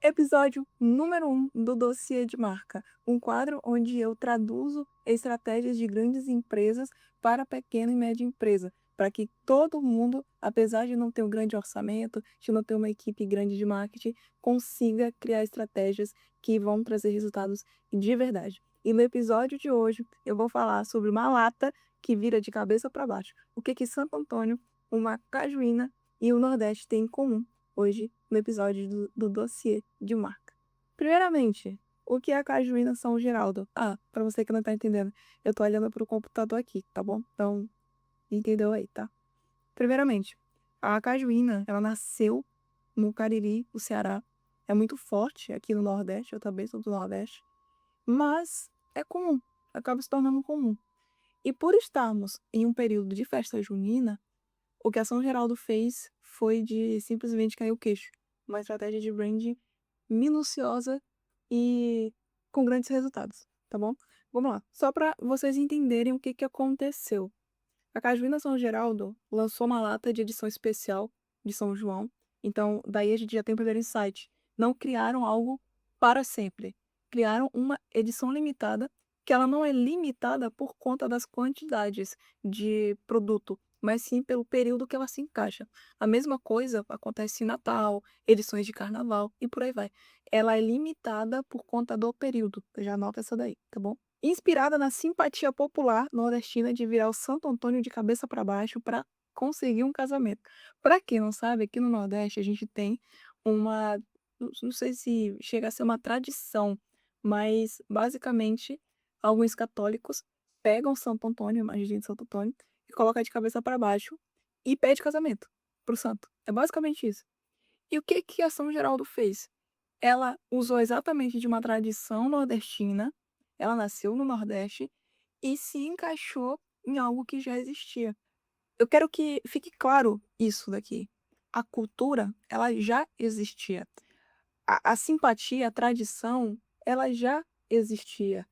Episódio número 1 do Dossiê de Marca, um quadro onde eu traduzo estratégias de grandes empresas para pequena e média empresa, para que todo mundo, apesar de não ter um grande orçamento, de não ter uma equipe grande de marketing, consiga criar estratégias que vão trazer resultados de verdade. E no episódio de hoje, eu vou falar sobre uma lata que vira de cabeça para baixo. O que Santo Antônio, uma cajuína e o Nordeste têm em comum hoje no episódio do Dossiê de Marca. Primeiramente, o que é a cajuína São Geraldo? Para você que não tá entendendo, eu tô olhando pro computador aqui, tá bom? Então, entendeu aí, tá? Primeiramente, a cajuína, ela nasceu no Cariri, no Ceará. É muito forte aqui no Nordeste, eu também sou do Nordeste, mas é comum, acaba se tornando comum. E por estarmos em um período de festa junina, o que a São Geraldo fez foi de simplesmente cair o queixo. Uma estratégia de branding minuciosa e com grandes resultados, tá bom? Vamos lá. Só para vocês entenderem o que aconteceu. A Cajuína São Geraldo lançou uma lata de edição especial de São João. Então, daí a gente já tem o primeiro insight. Não criaram algo para sempre. Criaram uma edição limitada, que ela não é limitada por conta das quantidades de produto, mas sim pelo período que ela se encaixa. A mesma coisa acontece em Natal, edições de Carnaval e por aí vai. Ela é limitada por conta do período. Já anota essa daí, tá bom? Inspirada na simpatia popular nordestina de virar o Santo Antônio de cabeça para baixo para conseguir um casamento. Para quem não sabe, aqui no Nordeste a gente tem uma, não sei se chega a ser uma tradição, mas basicamente alguns católicos pegam Santo Antônio, a imagem de Santo Antônio, e colocam de cabeça para baixo e pede casamento pro santo. É basicamente isso. E o que a São Geraldo fez? Ela usou exatamente de uma tradição nordestina, ela nasceu no Nordeste e se encaixou em algo que já existia. Eu quero que fique claro isso daqui. A cultura, ela já existia. A simpatia, a tradição, ela já existia.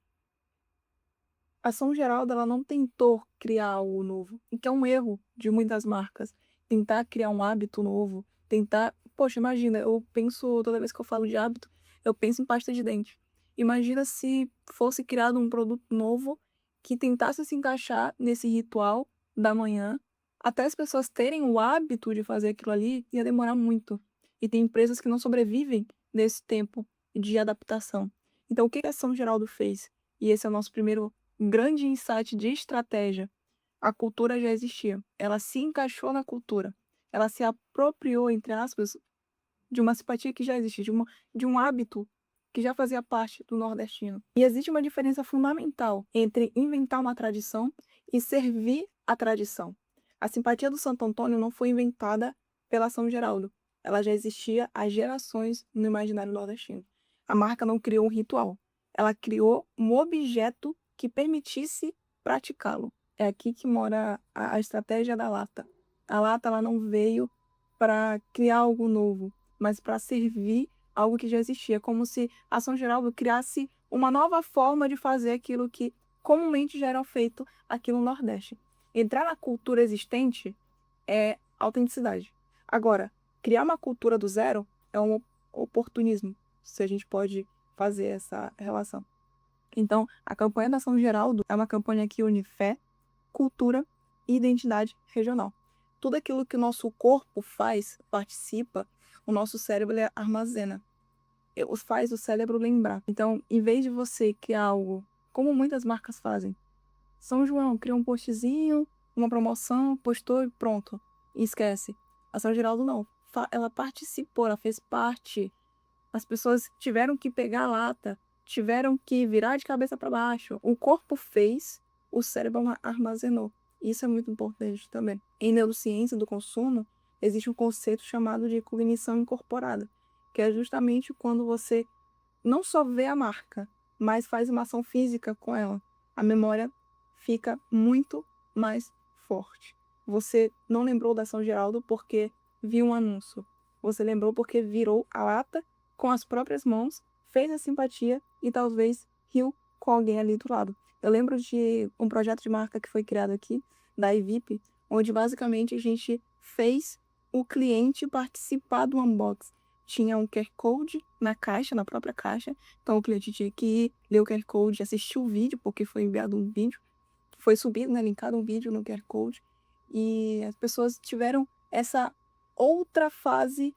A São Geraldo, ela não tentou criar algo novo, o que é um erro de muitas marcas. Tentar criar um hábito novo, tentar. Poxa, imagina, eu penso, toda vez que eu falo de hábito, eu penso em pasta de dente. Imagina se fosse criado um produto novo que tentasse se encaixar nesse ritual da manhã, até as pessoas terem o hábito de fazer aquilo ali, ia demorar muito. E tem empresas que não sobrevivem nesse tempo de adaptação. Então, o que a São Geraldo fez? E esse é o nosso primeiro grande insight de estratégia. A cultura já existia. Ela se encaixou na cultura. Ela se apropriou, entre aspas, de uma simpatia que já existia, de um hábito que já fazia parte do nordestino. E existe uma diferença fundamental entre inventar uma tradição e servir a tradição. A simpatia do Santo Antônio não foi inventada pela São Geraldo. Ela já existia há gerações no imaginário nordestino. A marca não criou um ritual. Ela criou um objeto que permitisse praticá-lo. É aqui que mora a estratégia da lata. A lata ela não veio para criar algo novo, mas para servir algo que já existia, como se a São Geraldo criasse uma nova forma de fazer aquilo que comumente já era feito aqui no Nordeste. Entrar na cultura existente é autenticidade. Agora, criar uma cultura do zero é um oportunismo, se a gente pode fazer essa relação. Então, a campanha da São Geraldo é uma campanha que une fé, cultura e identidade regional. Tudo aquilo que o nosso corpo faz, participa, o nosso cérebro ele armazena. Faz o cérebro lembrar. Então, em vez de você criar algo, como muitas marcas fazem, São João cria um postzinho, uma promoção, postou e pronto. E esquece. A São Geraldo não. Ela participou, ela fez parte. As pessoas tiveram que pegar a lata, tiveram que virar de cabeça para baixo. O corpo fez, o cérebro armazenou. Isso é muito importante também. Em neurociência do consumo, existe um conceito chamado de cognição incorporada, que é justamente quando você não só vê a marca, mas faz uma ação física com ela. A memória fica muito mais forte. Você não lembrou da São Geraldo porque viu um anúncio. Você lembrou porque virou a lata com as próprias mãos, fez a simpatia e talvez riu com alguém ali do lado. Eu lembro de um projeto de marca que foi criado aqui, da iVip, onde basicamente a gente fez o cliente participar do unboxing, tinha um QR Code na caixa, na própria caixa. Então o cliente tinha que ir, ler o QR Code, assistir o vídeo, porque foi enviado um vídeo, foi subido, né, linkado um vídeo no QR Code. E as pessoas tiveram essa outra fase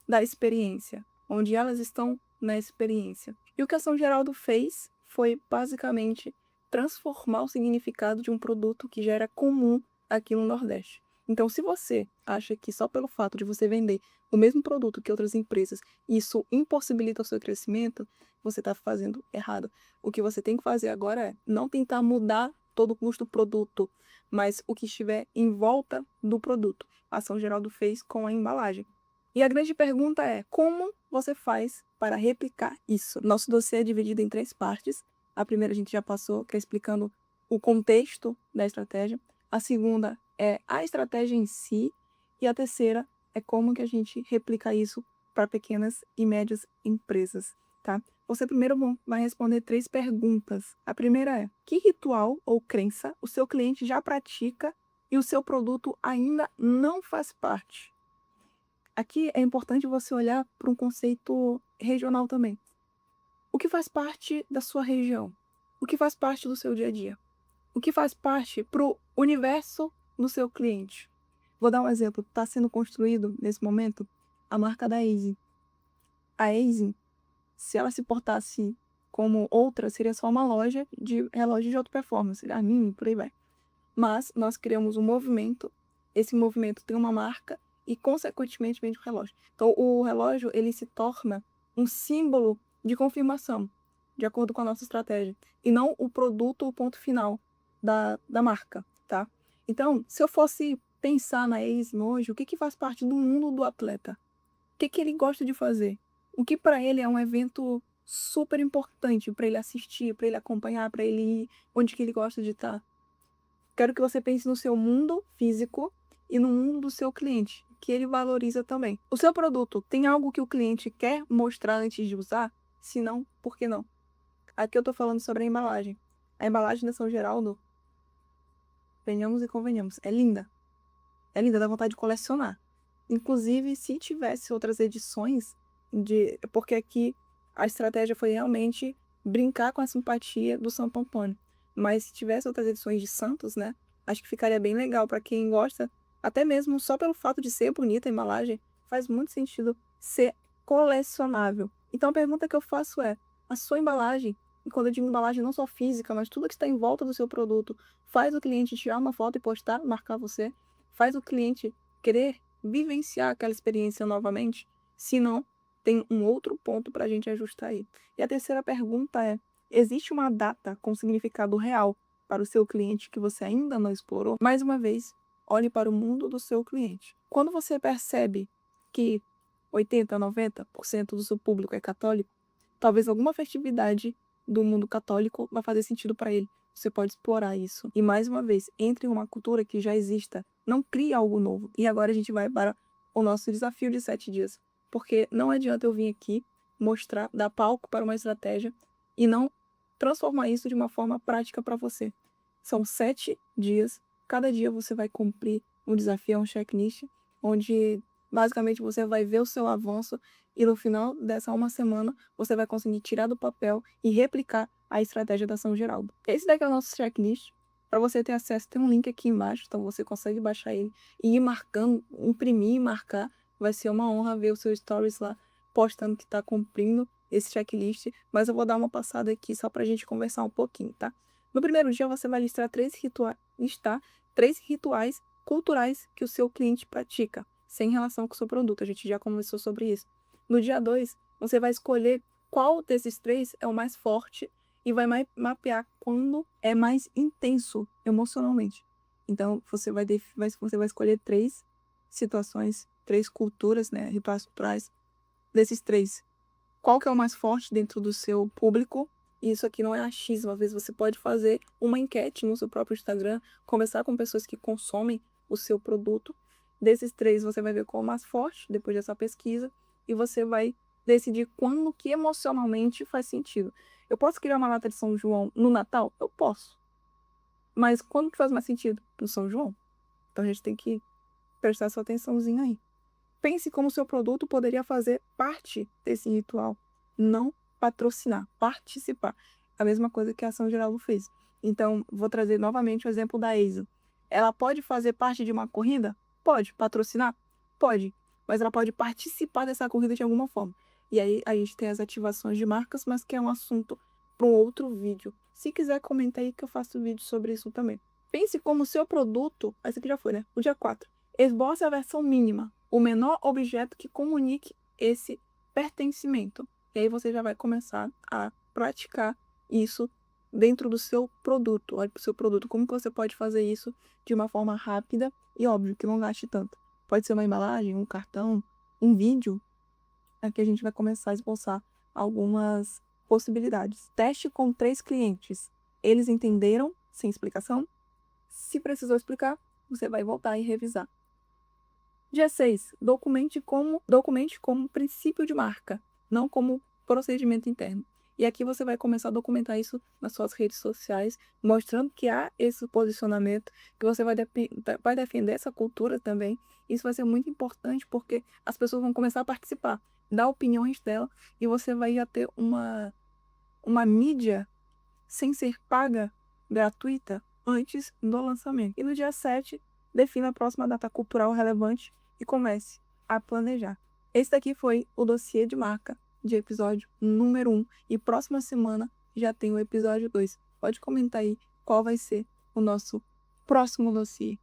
da experiência, onde elas estão na experiência. E o que a São Geraldo fez foi basicamente transformar o significado de um produto que já era comum aqui no Nordeste. Então, se você acha que só pelo fato de você vender o mesmo produto que outras empresas, isso impossibilita o seu crescimento, você está fazendo errado. O que você tem que fazer agora é não tentar mudar todo o custo do produto, mas o que estiver em volta do produto. A São Geraldo fez com a embalagem. E a grande pergunta é, como você faz para replicar isso? Nosso dossiê é dividido em 3 partes. A primeira a gente já passou, que é explicando o contexto da estratégia. A segunda é a estratégia em si. E a terceira é como que a gente replica isso para pequenas e médias empresas, tá? Você primeiro vai responder 3 perguntas. A primeira é, que ritual ou crença o seu cliente já pratica e o seu produto ainda não faz parte? Aqui é importante você olhar para um conceito regional também. O que faz parte da sua região? O que faz parte do seu dia a dia? O que faz parte para o universo do seu cliente? Vou dar um exemplo. Está sendo construído, nesse momento, a marca da Easy. A Easy, se ela se portasse como outra, seria só uma loja de relógios de alta performance, a Mini, por aí vai. Mas nós criamos um movimento, esse movimento tem uma marca e, consequentemente, vende o relógio. Então, o relógio, ele se torna um símbolo de confirmação, de acordo com a nossa estratégia, e não o produto, o ponto final da marca, tá? Então, se eu fosse pensar na Eismo hoje, o que faz parte do mundo do atleta? O que ele gosta de fazer? O que para ele é um evento super importante para ele assistir, para ele acompanhar, para ele ir onde que ele gosta de estar? Quero que você pense no seu mundo físico e no mundo do seu cliente, que ele valoriza também. O seu produto tem algo que o cliente quer mostrar antes de usar? Se não, por que não? Aqui eu estou falando sobre a embalagem. A embalagem da São Geraldo, venhamos e convenhamos, é linda. É linda, dá vontade de colecionar. Inclusive, se tivesse outras edições, porque aqui a estratégia foi realmente brincar com a simpatia do Santo Antônio. Mas se tivesse outras edições de Santos, né? Acho que ficaria bem legal para quem gosta, até mesmo só pelo fato de ser bonita a embalagem, faz muito sentido ser colecionável. Então a pergunta que eu faço é: a sua embalagem, e quando eu digo embalagem não só física, mas tudo que está em volta do seu produto, faz o cliente tirar uma foto e postar, marcar você? Faz o cliente querer vivenciar aquela experiência novamente? Se não, tem um outro ponto para a gente ajustar aí. E a terceira pergunta é: existe uma data com significado real para o seu cliente que você ainda não explorou? Mais uma vez, olhe para o mundo do seu cliente. Quando você percebe que 80, 90% do seu público é católico, talvez alguma festividade do mundo católico vai fazer sentido para ele. Você pode explorar isso. E mais uma vez, entre em uma cultura que já exista. Não crie algo novo. E agora a gente vai para o nosso desafio de 7 dias. Porque não adianta eu vir aqui mostrar, dar palco para uma estratégia e não transformar isso de uma forma prática para você. São 7 dias. Cada dia você vai cumprir um desafio, um checklist, onde basicamente você vai ver o seu avanço e no final dessa uma semana você vai conseguir tirar do papel e replicar a estratégia da São Geraldo. Esse daqui é o nosso checklist. Para você ter acesso, tem um link aqui embaixo, então você consegue baixar ele e ir marcando, imprimir e marcar. Vai ser uma honra ver o seu stories lá postando que está cumprindo esse checklist, mas eu vou dar uma passada aqui só para a gente conversar um pouquinho, tá? No primeiro dia você vai listar 3 rituais culturais que o seu cliente pratica, sem relação com o seu produto. A gente já conversou sobre isso. No dia 2, você vai escolher qual desses 3 é o mais forte e vai mapear quando é mais intenso emocionalmente. Então, você vai escolher 3 situações, 3 culturas, né, rituais culturais desses 3. Qual que é o mais forte dentro do seu público? Isso aqui não é achismo. Às vezes você pode fazer uma enquete no seu próprio Instagram, conversar com pessoas que consomem o seu produto. Desses 3, você vai ver qual é o mais forte depois dessa pesquisa e você vai decidir quando que emocionalmente faz sentido. Eu posso criar uma data de São João no Natal? Eu posso. Mas quando que faz mais sentido? No São João. Então a gente tem que prestar essa atençãozinha aí. pense como seu produto poderia fazer parte desse ritual, não patrocinar, participar. A mesma coisa que a Ação Geral fez. Então, vou trazer novamente o exemplo da ESA. Ela pode fazer parte de uma corrida? Pode. Patrocinar? Pode. Mas ela pode participar dessa corrida de alguma forma. E aí a gente tem as ativações de marcas, mas que é um assunto para um outro vídeo. Se quiser, comenta aí que eu faço vídeo sobre isso também. Pense como seu produto, esse aqui já foi, né? O dia 4. Esboce a versão mínima, o menor objeto que comunique esse pertencimento. E aí você já vai começar a praticar isso dentro do seu produto. Olha para o seu produto, como que você pode fazer isso de uma forma rápida e óbvio que não gaste tanto. Pode ser uma embalagem, um cartão, um vídeo. Aqui a gente vai começar a esboçar algumas possibilidades. Teste com 3 clientes. Eles entenderam sem explicação? Se precisou explicar, você vai voltar e revisar. Dia 6. Documente como princípio de marca, não como procedimento interno. E aqui você vai começar a documentar isso nas suas redes sociais, mostrando que há esse posicionamento, que você vai defender essa cultura também. Isso vai ser muito importante porque as pessoas vão começar a participar, dar opiniões dela, e você vai já ter uma mídia sem ser paga, gratuita, antes do lançamento. E no dia 7, defina a próxima data cultural relevante e comece a planejar. Esse daqui foi o dossiê de marca de episódio número 1. E próxima semana já tem o episódio 2. Pode comentar aí qual vai ser o nosso próximo dossiê.